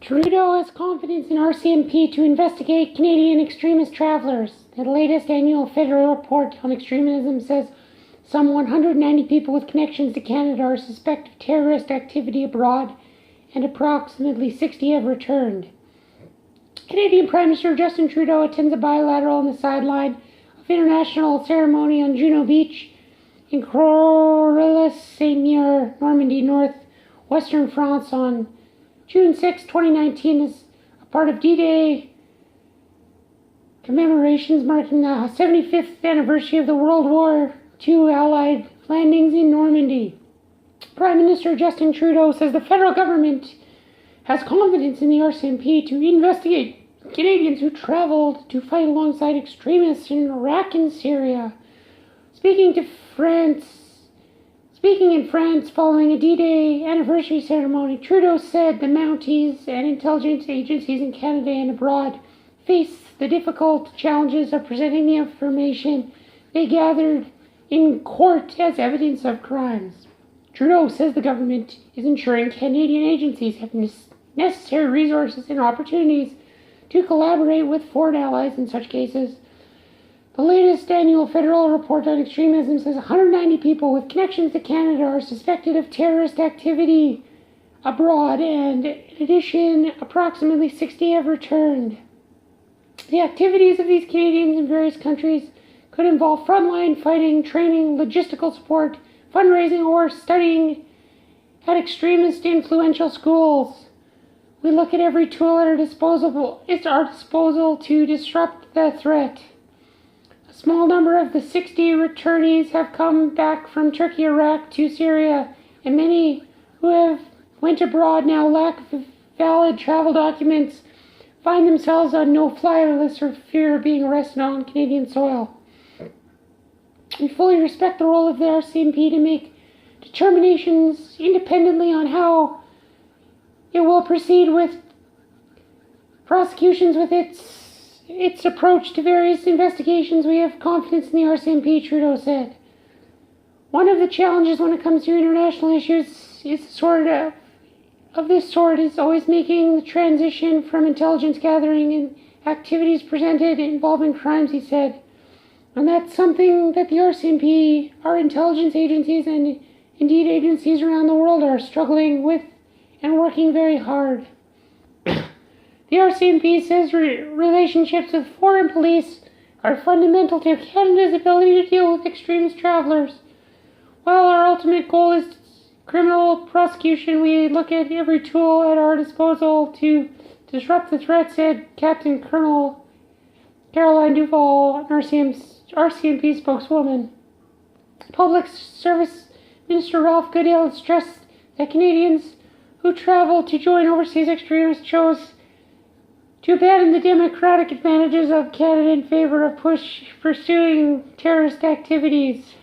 Tredeau has confidence in rcmp to investigate Canadian extremist travelers. The latest annual federal report on extremism says some 190 people with connections to Canada are suspected of terrorist activity abroad, and approximately 60 have returned. Canadian Prime Minister Justin Trudeau attends a bilateral on the sideline of international ceremony on Juno Beach in Corrales-Saint-Mire, Normandy, northwestern France on June 6, 2019 as a part of D-Day commemorations marking the 75th anniversary of the World War II Allied landings in Normandy. Prime Minister Justin Trudeau says the federal government has confidence in the RCMP to investigate Canadians who traveled to fight alongside extremists in Iraq and Syria. Speaking in France following a D-Day anniversary ceremony, Trudeau said the Mounties and intelligence agencies in Canada and abroad face the difficult challenges of presenting the information they gathered in court as evidence of crimes. Trudeau says the government is ensuring Canadian agencies have necessary resources and opportunities to collaborate with foreign allies in such cases. The latest annual federal report on extremism says 190 people with connections to Canada are suspected of terrorist activity abroad, and in addition, approximately 60 have returned. The activities of these Canadians in various countries could involve frontline fighting, training, logistical support, fundraising, or studying at extremist influential schools. We look at every tool at our disposal to disrupt the threat. A small number of the 60 returnees have come back from Turkey, Iraq to Syria, and many who have went abroad now lack valid travel documents, find themselves on no-fly lists or fear of being arrested on Canadian soil. We fully respect the role of the RCMP to make determinations independently on how it will proceed with prosecutions with its approach to various investigations. We have confidence in the RCMP, Trudeau said. One of the challenges when it comes to international issues is this sort is always making the transition from intelligence gathering and activities presented involving crimes, he said. And that's something that the RCMP, our intelligence agencies, and indeed agencies around the world are struggling with and working very hard. The RCMP says relationships with foreign police are fundamental to Canada's ability to deal with extremist travelers. While our ultimate goal is criminal prosecution, we look at every tool at our disposal to disrupt the threat, said Captain Colonel Caroline Duval, RCMP spokeswoman. Public Service Minister Ralph Goodale stressed that Canadians who travel to join overseas extremists chose to abandon the democratic advantages of Canada in favor of pursuing terrorist activities.